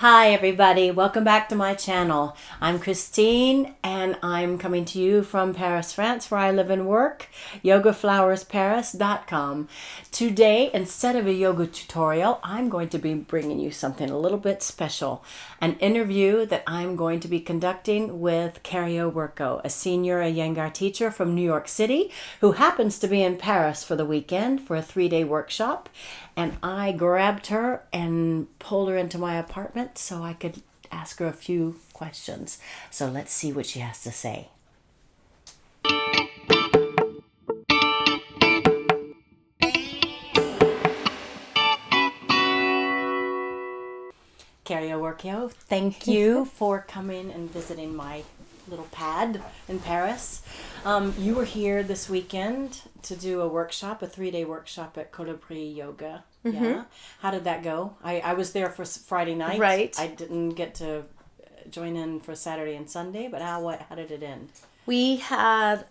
Hi everybody, welcome back to my channel. I'm Christine and I'm coming to you from Paris, France, where I live and work, Flower.Paris.com. Today, instead of a yoga tutorial, I'm going to be bringing you something a little bit special. An interview that I'm going to be conducting with Carrie Owerko, a senior Iyengar teacher from New York City who happens to be in Paris for the weekend for a 3-day workshop. And I grabbed her and pulled her into my apartment so I could ask her a few questions. So let's see what she has to say. Carrie Owerko, thank you for coming and visiting my little pad in Paris. You were here this weekend to do a workshop, a 3-day workshop at totality yoga. Mm-hmm. Yeah. How did that go? I was there for Friday night. Right. I didn't get to join in for Saturday and Sunday, but how did it end? I had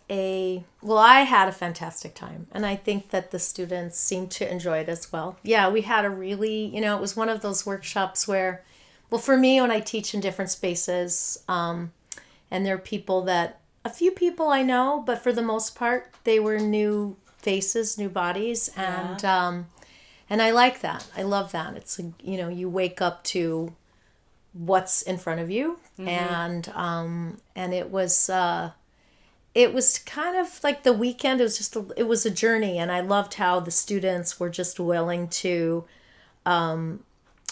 a fantastic time, and I think that the students seemed to enjoy it as well. Yeah, we had a really, it was one of those workshops where, well, for me, when I teach in different spaces, and there are a few people I know, but for the most part, they were new faces, new bodies, and I like that. I love that. It's, you wake up to what's in front of you, mm-hmm. and it was kind of like the weekend. It was a journey, and I loved how the students were just willing to.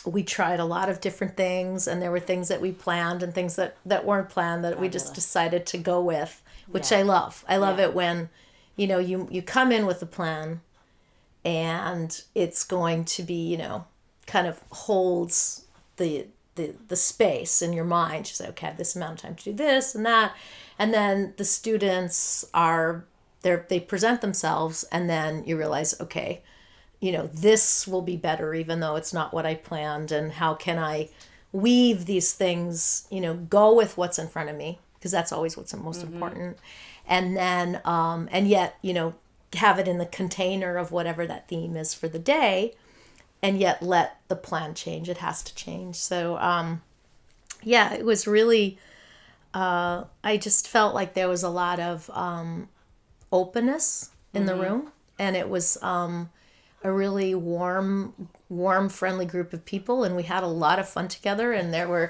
We tried a lot of different things, and there were things that we planned and things that weren't planned that we just decided to go with, which I love. I love it when, you come in with a plan, and it's going to be, kind of holds the space in your mind. You say, okay, I have this amount of time to do this and that. And then the students they present themselves, and then you realize, okay, this will be better even though it's not what I planned. And how can I weave these things, go with what's in front of me? Because that's always what's most mm-hmm. important. And then, and yet, have it in the container of whatever that theme is for the day, and yet let the plan change. It has to change. So, it was really, I just felt like there was a lot of openness in mm-hmm. the room, and it was a really warm, friendly group of people, and we had a lot of fun together. And I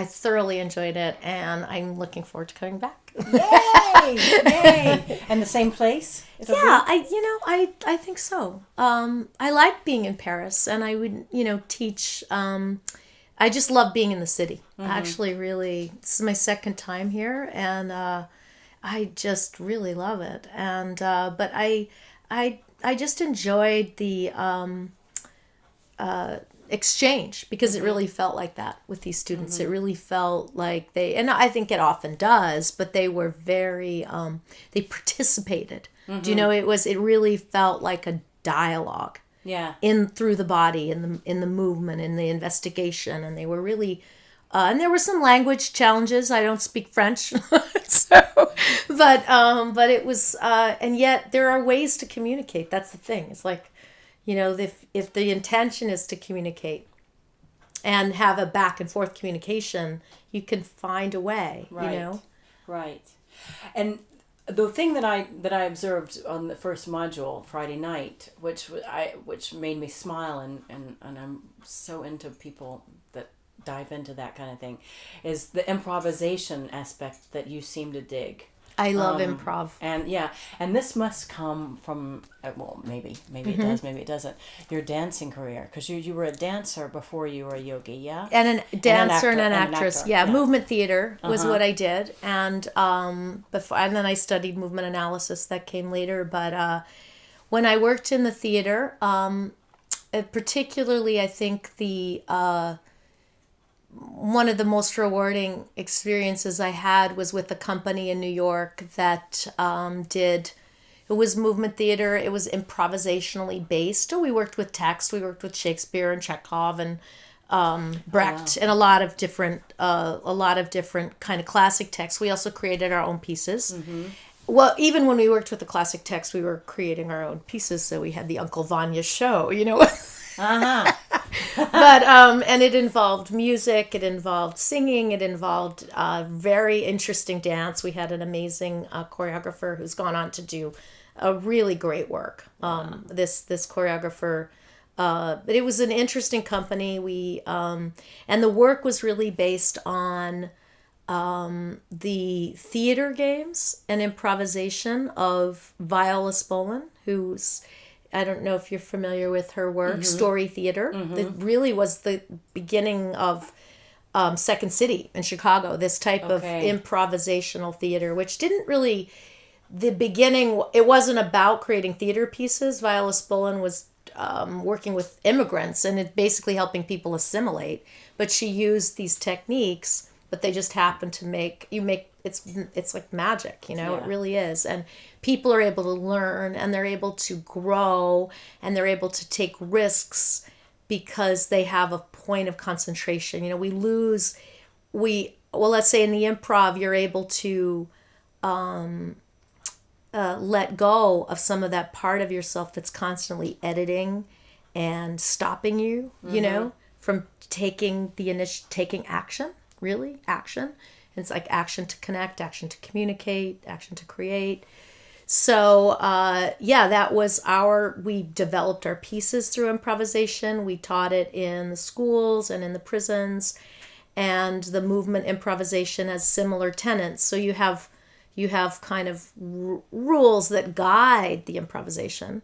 thoroughly enjoyed it, and I'm looking forward to coming back. Yay! Yay! And the same place? I think so. I like being in Paris, and I would, teach. I just love being in the city. Mm-hmm. Actually, really, this is my second time here, and I just really love it. And but I just enjoyed the exchange, because mm-hmm. it really felt like that with these students. Mm-hmm. It really felt like and I think it often does, but they were very, they participated. Mm-hmm. Do you know, it really felt like a dialogue. Yeah. Through the body, in the movement, in the investigation, and they were really, and there were some language challenges. I don't speak French, but it was, and yet there are ways to communicate. That's the thing. It's like, if the intention is to communicate and have a back and forth communication, you can find a way. Right. Right. And the thing that I observed on the first module Friday night, which made me smile, and I'm so into people that dive into that kind of thing, is the improvisation aspect that you seem to dig. I love improv. And this must come from, maybe mm-hmm. it does, maybe it doesn't, your dancing career, because you were a dancer before you were a yogi, yeah? And a dancer and an actress. Yeah, movement theater was what I did, and then I studied movement analysis. That came later, but when I worked in the theater, particularly, I think the one of the most rewarding experiences I had was with a company in New York that it was movement theater. It was improvisationally based. So we worked with text. We worked with Shakespeare and Chekhov and Brecht, and a lot of different kind of classic texts. We also created our own pieces. Mm-hmm. Well, even when we worked with the classic text, we were creating our own pieces. So we had the Uncle Vanya show, Uh-huh. But and it involved music, it involved singing, it involved very interesting dance. We had an amazing choreographer who's gone on to do a really great work. This choreographer, but it was an interesting company. We and the work was really based on the theater games and improvisation of Viola Spolin, who's, I don't know if you're familiar with her work, story theater. It really was the beginning of Second City in Chicago, this type of improvisational theater, which didn't really, the beginning, it wasn't about creating theater pieces. Viola Spolin was working with immigrants and it basically helping people assimilate. But she used these techniques, but they just happen to make it's like magic, you know. It really is. And people are able to learn and they're able to grow and they're able to take risks because they have a point of concentration. You know, let's say in the improv you're able to let go of some of that part of yourself that's constantly editing and stopping you, you know, from taking action. Really, action. It's like action to connect, action to communicate, action to create. So that was we developed our pieces through improvisation. We taught it in the schools and in the prisons, and the movement improvisation has similar tenets. So you have kind of rules that guide the improvisation.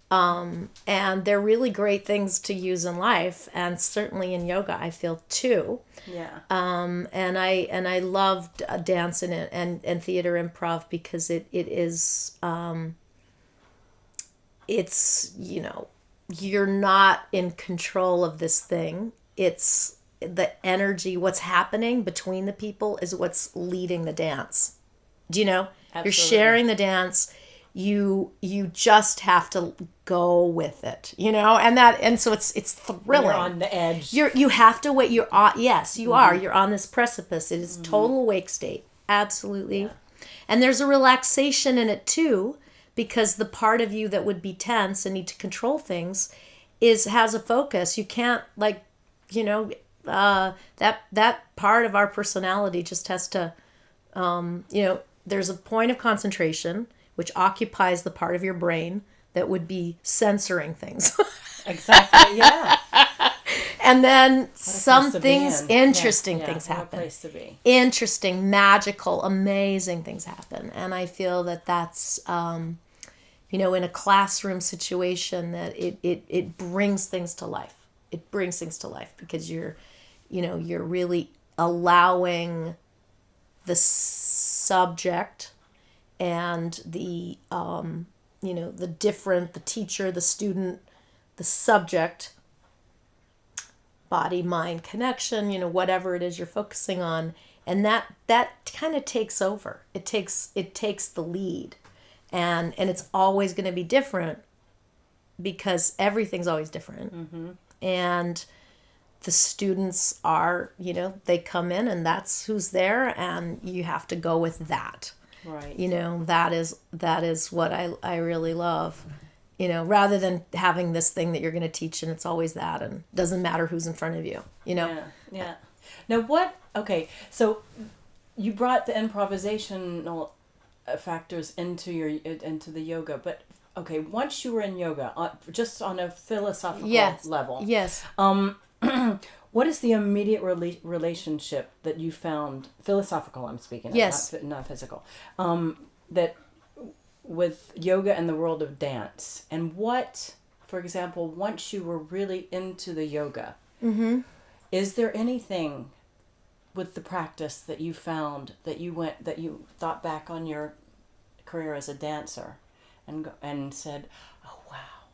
And they're really great things to use in life, and certainly in yoga, I feel too. Yeah. And I loved dance and theater improv because it is, it's, you know, you're not in control of this thing. It's the energy, what's happening between the people is what's leading the dance. Do you know? Absolutely. You're sharing the dance. You just have to go with it, you know, and so it's thrilling. You're on the edge. You have to wait. You're on. Yes, you are. You're on this precipice. It is total awake state. Absolutely, and there's a relaxation in it too, because the part of you that would be tense and need to control things has a focus. You can't, like, you know, that part of our personality just has to, you know, there's a point of concentration which occupies the part of your brain that would be censoring things. Exactly, yeah. And then some things, interesting things happen. What a place to be. Interesting, magical, amazing things happen. And I feel that that's, you know, in a classroom situation, that it brings things to life. It brings things to life because you're really allowing the subject and the the teacher, the student, the subject, body mind connection, you know, whatever it is you're focusing on, and that kind of takes over. It takes the lead, and it's always going to be different because everything's always different. And the students are, you know, they come in and that's who's there, and you have to go with that. Right. You know, that is what I really love, you know, rather than having this thing that you're going to teach and it's always that and doesn't matter who's in front of you, you know? Yeah. Now so you brought the improvisational factors into the yoga, but okay, once you were in yoga, just on a philosophical level. Yes. What is the immediate relationship that you found, philosophical I'm speaking of, yes. not physical, that with yoga and the world of dance? And what, for example, once you were really into the yoga, is there anything with the practice that you found that you thought back on your career as a dancer and said, oh wow,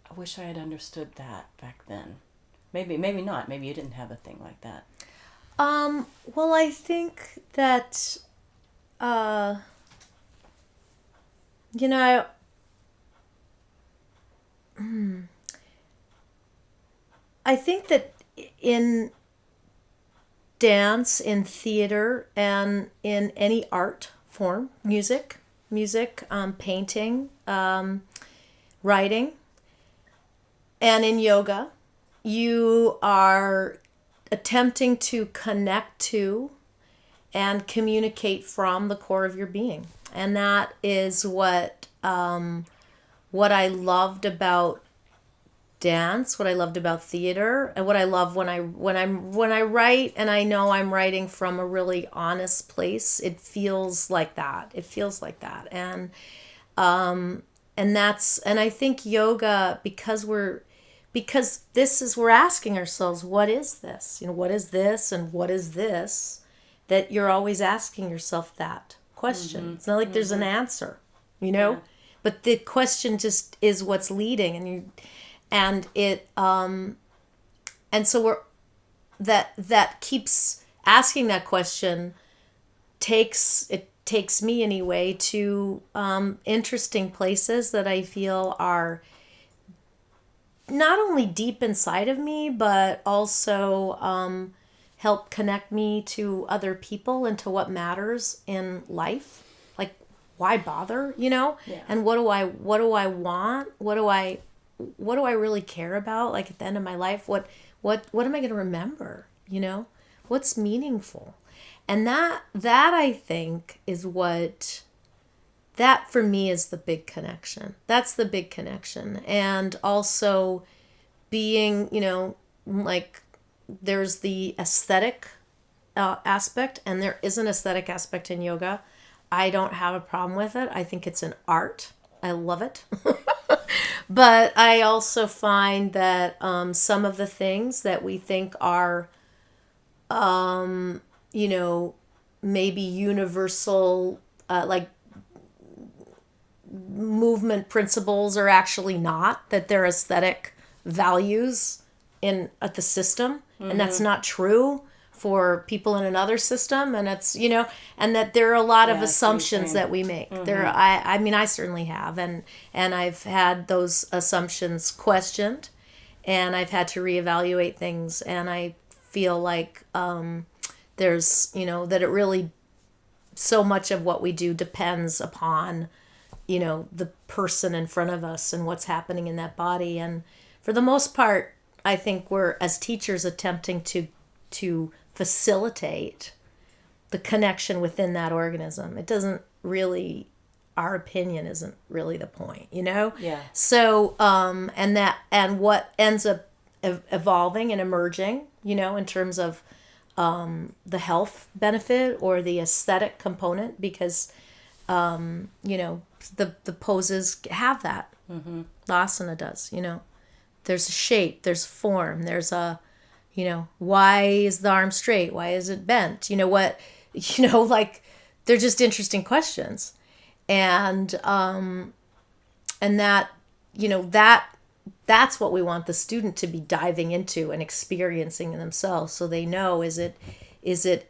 I wish I had understood that back then? Maybe not. Maybe you didn't have a thing like that. Well, I think that, you know, I think that in dance, in theater, and in any art form, music, painting, writing, and in yoga, you are attempting to connect to and communicate from the core of your being. And that is what I loved about dance, what I loved about theater, and what I love when I write, and I know I'm writing from a really honest place. It feels like that. It feels like that. And I think yoga, because we're asking ourselves, what is this? What is this and what is this? That you're always asking yourself that question. Mm-hmm. It's not like there's an answer, Yeah. But the question just is what's leading, and so that keeps asking that question takes me anyway to interesting places that I feel are not only deep inside of me, but also help connect me to other people and to what matters in life. Like, why bother, Yeah. And what do I want? What do I really care about? Like, at the end of my life, what am I going to remember? What's meaningful? And that I think is that for me is the big connection. That's the big connection. And also being, like, there's the aesthetic aspect, and there is an aesthetic aspect in yoga. I don't have a problem with it. I think it's an art. I love it. But I also find that some of the things that we think are, maybe universal, like movement principles, are actually not, that they're aesthetic values at the system. Mm-hmm. And that's not true for people in another system, and it's and that there are a lot of assumptions that we make. Mm-hmm. I certainly have, and I've had those assumptions questioned, and I've had to reevaluate things, and I feel like there's that it really, so much of what we do depends upon the person in front of us and what's happening in that body. And for the most part, I think we're, as teachers, attempting to facilitate the connection within that organism. It doesn't really, our opinion isn't really the point, Yeah. So, and what ends up evolving and emerging, in terms of the health benefit or the aesthetic component, because, the poses have that. Mm-hmm. The asana does, There's a shape, there's form, there's a, why is the arm straight? Why is it bent? Like, they're just interesting questions. And that, that's what we want the student to be diving into and experiencing in themselves. So they know, is it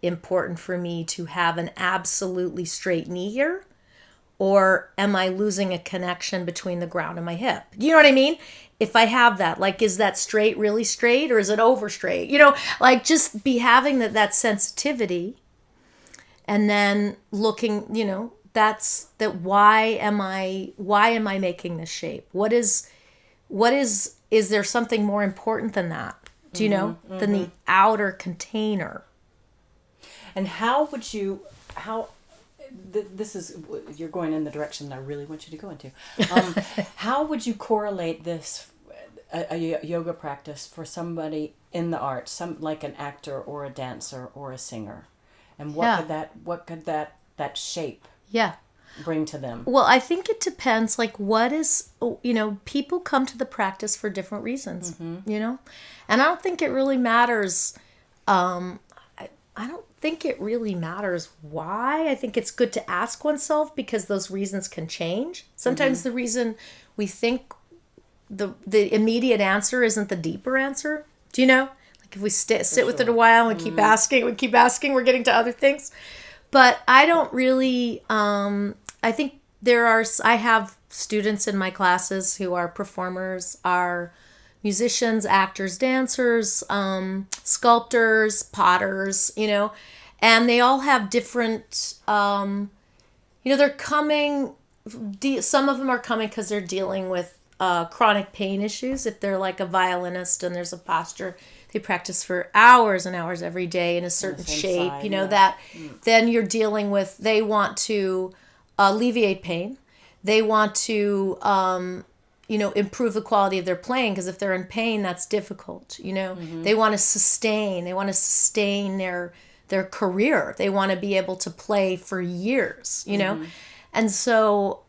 important for me to have an absolutely straight knee here? Or am I losing a connection between the ground and my hip? You know what I mean? If I have that, like, is that straight really straight, or is it over straight? Like, just be having that sensitivity, and then looking, that's that. Why am I making this shape? What is there something more important than that? Do you know, mm-hmm. than the outer container? And this is, you're going in the direction that I really want you to go into. How would you correlate this, a yoga practice, for somebody in the arts, like an actor or a dancer or a singer, and what could that shape bring to them? Well, I think it depends. Like, what is, people come to the practice for different reasons, mm-hmm. And I don't think it really matters. I don't think it really matters why. I think it's good to ask oneself, because those reasons can change. Sometimes mm-hmm. the reason we think the immediate answer isn't the deeper answer. Do you know? Like, if we sit with it a while and keep asking, we're getting to other things. But I don't really, I think I have students in my classes who are performers, are musicians, actors, dancers, sculptors, potters, and they all have different, they're coming, some of them are coming because they're dealing with chronic pain issues, if they're like a violinist and there's a posture they practice for hours and hours every day in a certain shape, side, you know, yeah. that then you're dealing with, they want to alleviate pain. They want to, improve the quality of their playing, because if they're in pain, that's difficult, you know. They want to sustain. They want to sustain their career. They want to be able to play for years, you know. And so,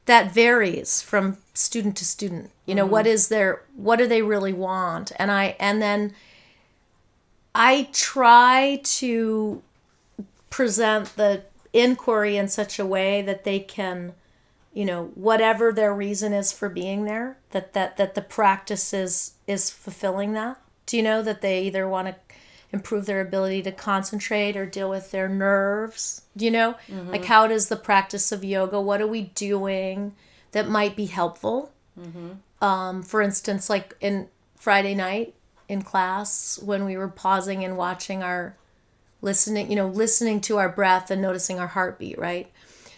that varies from student to student. You know, what do they really want? And then I try to present the inquiry in such a way that they can, you know, whatever their reason is for being there, that the practice is fulfilling that. Do you know that they either want to improve their ability to concentrate or deal with their nerves? Do you know? Like, how does the practice of yoga, what are we doing that might be helpful? For instance, like in Friday night in class, when we were pausing and watching listening to our breath and noticing our heartbeat, right?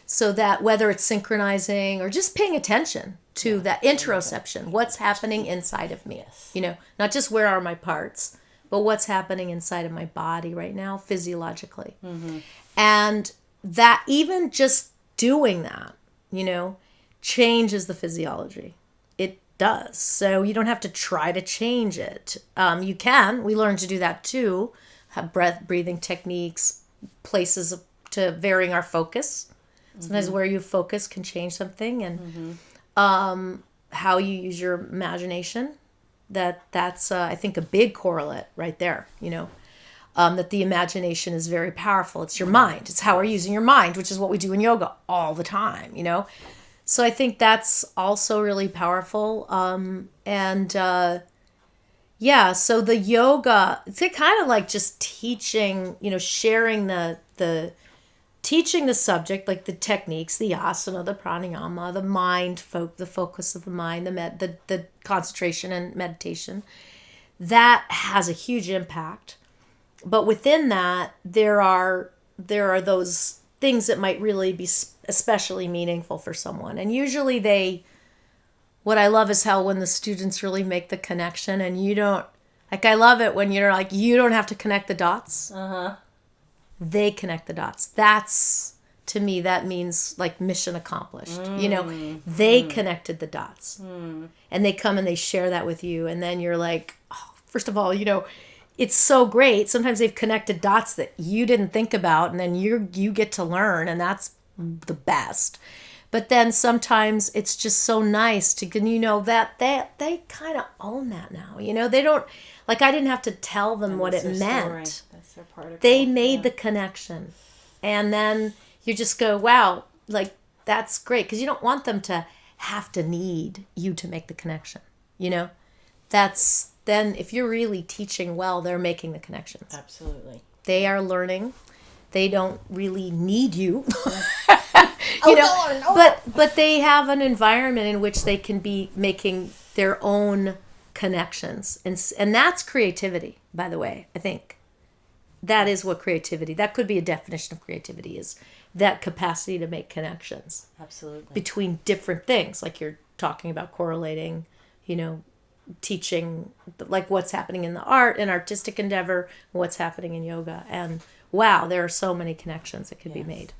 So that whether it's synchronizing or just paying attention to that interoception, what's happening inside of me, you know, not just where are my parts, but what's happening inside of my body right now, physiologically. And that, even just doing that, you know, changes the physiology. It does. So you don't have to try to change it. You can. We learn to do that too. Have breathing techniques, places to varying our focus. Sometimes where you focus can change something, and how you use your imagination. That's I think a big correlate right there. You know, that the imagination is very powerful. It's your mind. It's how we're using your mind, which is what we do in yoga all the time. You know, so I think that's also really powerful. So the yoga, it's kind of like just teaching, you know, sharing teaching the subject, like the techniques, the asana, the pranayama, the mind, the focus of the mind, the concentration and meditation. That has a huge impact. But within that, there are those things that might really be especially meaningful for someone. And usually what I love is how when the students really make the connection, and you don't, like, I love it when you're like, you don't have to connect the dots. They connect the dots. That's, to me, that means like mission accomplished. You know, they connected the dots. And they come and they share that with you. And then you're like, oh, first of all, you know, it's so great. Sometimes they've connected dots that you didn't think about, and then you get to learn, and that's the best. But then sometimes it's just so nice to, you know, that they kind of own that now. You know, they don't, like, I didn't have to tell them what it meant. Story. That's their particle. They made the connection. And then you just go, wow, like, that's great. Because you don't want them to have to need you to make the connection. You know, then if you're really teaching well, they're making the connections. Absolutely. They are learning. They don't really need you. But they have an environment in which they can be making their own connections. And that's creativity, by the way. I think that is what creativity, that could be a definition of creativity, is that capacity to make connections. Absolutely. Between different things, like you're talking about correlating, you know, teaching, like what's happening in the art and artistic endeavor, what's happening in yoga. And wow, there are so many connections that could be made.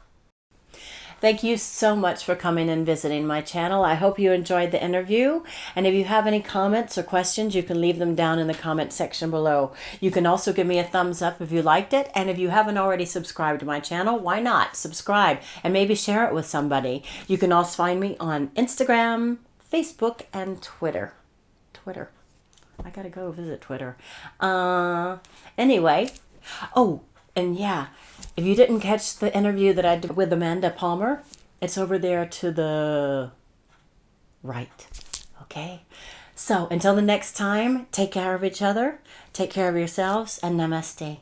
Thank you so much for coming and visiting my channel. I hope you enjoyed the interview. And if you have any comments or questions, you can leave them down in the comment section below. You can also give me a thumbs up if you liked it. And if you haven't already subscribed to my channel, why not? Subscribe and maybe share it with somebody. You can also find me on Instagram, Facebook, and Twitter. I gotta go visit Twitter. Anyway. Oh, and yeah. If you didn't catch the interview that I did with Amanda Palmer, it's over there to the right. Okay? So until the next time, take care of each other, take care of yourselves, and namaste.